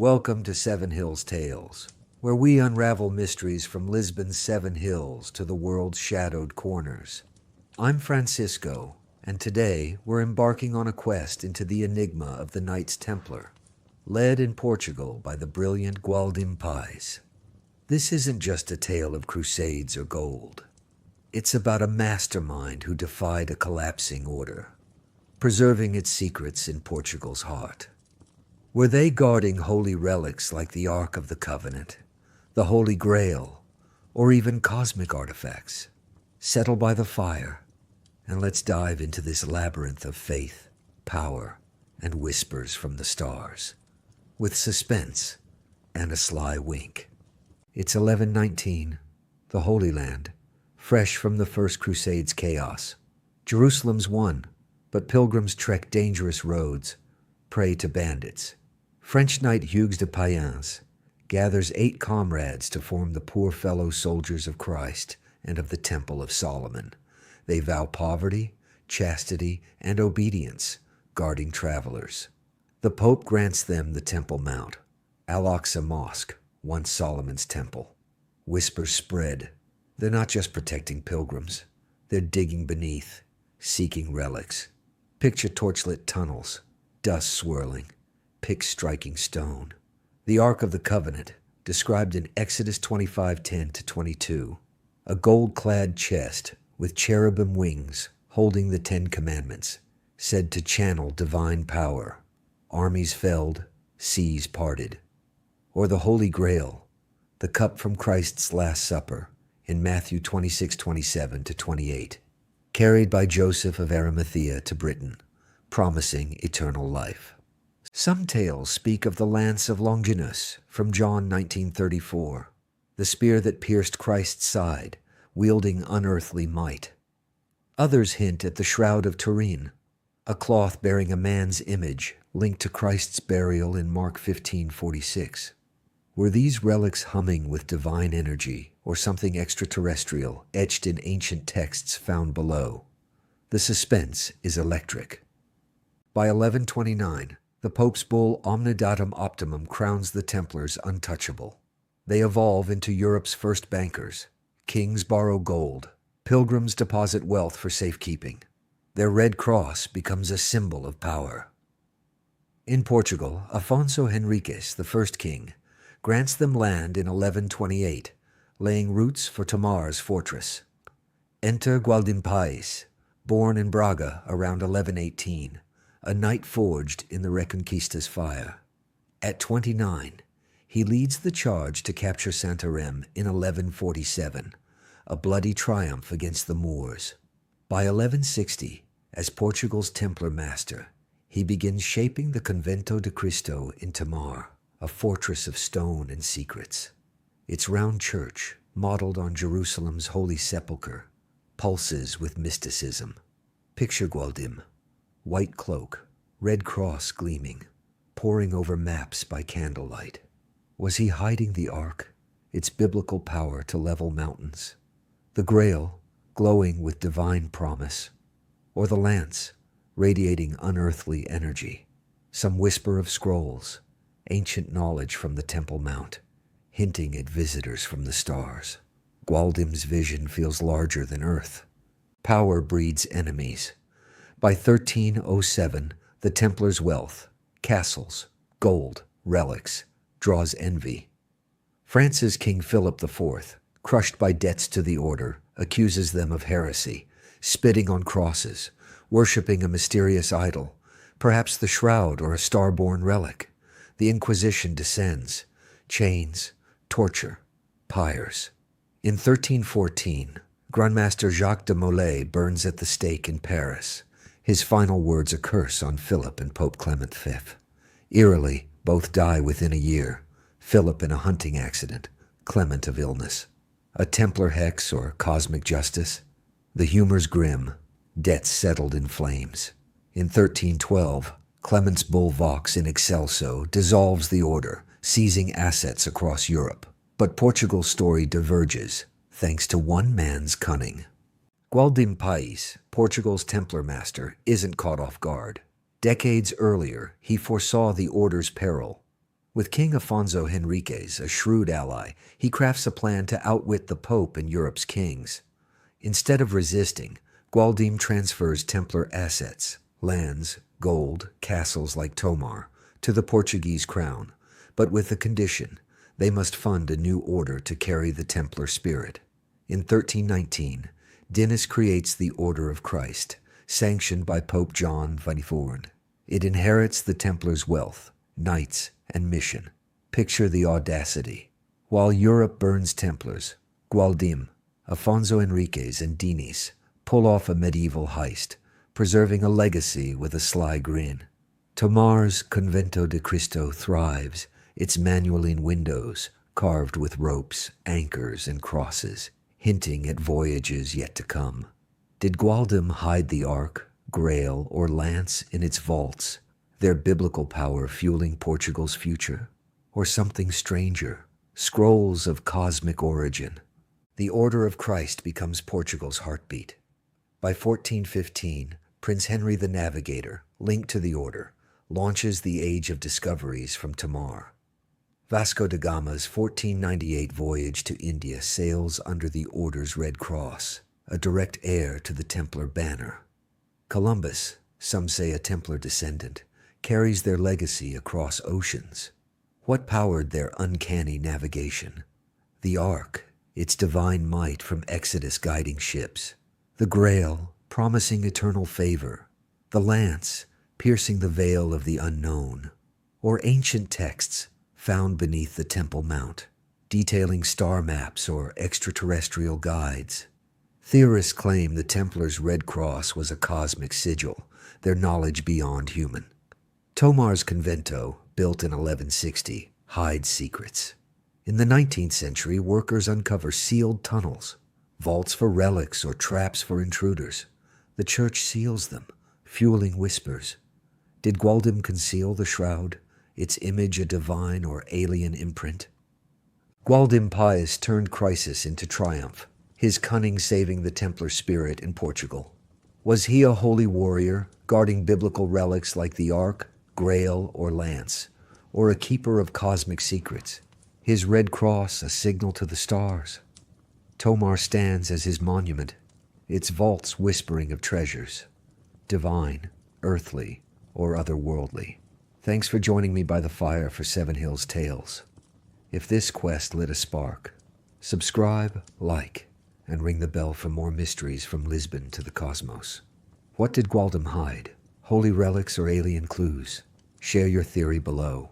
Welcome to Seven Hills Tales, where we unravel mysteries from Lisbon's Seven Hills to the world's shadowed corners. I'm Francisco, and today we're embarking on a quest into the enigma of the Knights Templar, led in Portugal by the brilliant Gualdim Pais. This isn't just a tale of crusades or gold. It's about a mastermind who defied a collapsing order, preserving its secrets in Portugal's heart. Were they guarding holy relics like the Ark of the Covenant, the Holy Grail, or even cosmic artifacts? Settle by the fire, and let's dive into this labyrinth of faith, power, and whispers from the stars, with suspense and a sly wink. It's 1119, the Holy Land, fresh from the First Crusade's chaos. Jerusalem's won, but pilgrims trek dangerous roads, prey to bandits. French knight Hugues de Payens gathers 8 comrades to form the poor fellow soldiers of Christ and of the Temple of Solomon. They vow poverty, chastity, and obedience, guarding travelers. The Pope grants them the Temple Mount, Al-Aqsa Mosque, once Solomon's temple. Whispers spread. They're not just protecting pilgrims. They're digging beneath, seeking relics. Picture torchlit tunnels, dust swirling, picks striking stone. The Ark of the Covenant, described in Exodus 25:10-22, a gold-clad chest with cherubim wings holding the 10 Commandments, said to channel divine power. Armies felled, seas parted. Or the Holy Grail, the cup from Christ's Last Supper, in Matthew 26:27-28, carried by Joseph of Arimathea to Britain, promising eternal life. Some tales speak of the lance of Longinus from John 19:34, the spear that pierced Christ's side, wielding unearthly might. Others hint at the Shroud of Turin, a cloth bearing a man's image linked to Christ's burial in Mark 15:46. Were these relics humming with divine energy or something extraterrestrial etched in ancient texts found below? The suspense is electric. By 1129, the Pope's bull Omnidatum Optimum crowns the Templars untouchable. They evolve into Europe's first bankers. Kings borrow gold. Pilgrims deposit wealth for safekeeping. Their red cross becomes a symbol of power. In Portugal, Afonso Henriques, the first king, grants them land in 1128, laying roots for Tomar's fortress. Enter Gualdim Pais, born in Braga around 1118, a knight forged in the Reconquista's fire. At 29, he leads the charge to capture Santarém in 1147, a bloody triumph against the Moors. By 1160, as Portugal's Templar master, he begins shaping the Convento de Cristo in Tomar, a fortress of stone and secrets. Its round church, modeled on Jerusalem's Holy Sepulchre, pulses with mysticism. Picture Gualdim, white cloak, red cross gleaming, poring over maps by candlelight. Was he hiding the Ark, its biblical power to level mountains? The Grail, glowing with divine promise? Or the lance, radiating unearthly energy? Some whisper of scrolls, ancient knowledge from the Temple Mount, hinting at visitors from the stars. Gualdim's vision feels larger than Earth. Power breeds enemies. By 1307, the Templars' wealth, castles, gold, relics, draws envy. France's King Philip IV, crushed by debts to the order, accuses them of heresy, spitting on crosses, worshipping a mysterious idol, perhaps the shroud or a star-born relic. The Inquisition descends, chains, torture, pyres. In 1314, Grandmaster Jacques de Molay burns at the stake in Paris. His final words a curse on Philip and Pope Clement V. Eerily, both die within a year, Philip in a hunting accident, Clement of illness. A Templar hex or cosmic justice? The humor's grim, debts settled in flames. In 1312, Clement's bull Vox in Excelso dissolves the order, seizing assets across Europe. But Portugal's story diverges, thanks to one man's cunning. Gualdim Pais, Portugal's Templar master, isn't caught off guard. Decades earlier, he foresaw the order's peril. With King Afonso Henriques, a shrewd ally, he crafts a plan to outwit the Pope and Europe's kings. Instead of resisting, Gualdim transfers Templar assets, lands, gold, castles like Tomar, to the Portuguese crown, but with a condition: they must fund a new order to carry the Templar spirit. In 1319, Dinis creates the Order of Christ, sanctioned by Pope John XXIV. It inherits the Templars' wealth, knights, and mission. Picture the audacity. While Europe burns Templars, Gualdim, Afonso Henriques, and Dinis pull off a medieval heist, preserving a legacy with a sly grin. Tomar's Convento de Cristo thrives, its manualine windows carved with ropes, anchors, and crosses, hinting at voyages yet to come. Did Gualdim hide the Ark, Grail, or Lance in its vaults, their biblical power fueling Portugal's future? Or something stranger, scrolls of cosmic origin? The Order of Christ becomes Portugal's heartbeat. By 1415, Prince Henry the Navigator, linked to the Order, launches the Age of Discoveries from Tomar. Vasco da Gama's 1498 voyage to India sails under the Order's Red Cross, a direct heir to the Templar banner. Columbus, some say a Templar descendant, carries their legacy across oceans. What powered their uncanny navigation? The Ark, its divine might from Exodus guiding ships. The Grail, promising eternal favor. The Lance, piercing the veil of the unknown. Or ancient texts found beneath the Temple Mount, detailing star maps or extraterrestrial guides. Theorists claim the Templars' Red Cross was a cosmic sigil, their knowledge beyond human. Tomar's Convento, built in 1160, hides secrets. In the 19th century, workers uncover sealed tunnels, vaults for relics or traps for intruders. The church seals them, fueling whispers. Did Gualdim conceal the shroud, its image a divine or alien imprint? Gualdim Pais turned crisis into triumph, his cunning saving the Templar spirit in Portugal. Was he a holy warrior, guarding biblical relics like the Ark, Grail, or Lance, or a keeper of cosmic secrets, his red cross a signal to the stars? Tomar stands as his monument, its vaults whispering of treasures, divine, earthly, or otherworldly. Thanks for joining me by the fire for Seven Hills Tales. If this quest lit a spark, subscribe, like, and ring the bell for more mysteries from Lisbon to the cosmos. What did Gualdim hide? Holy relics or alien clues? Share your theory below.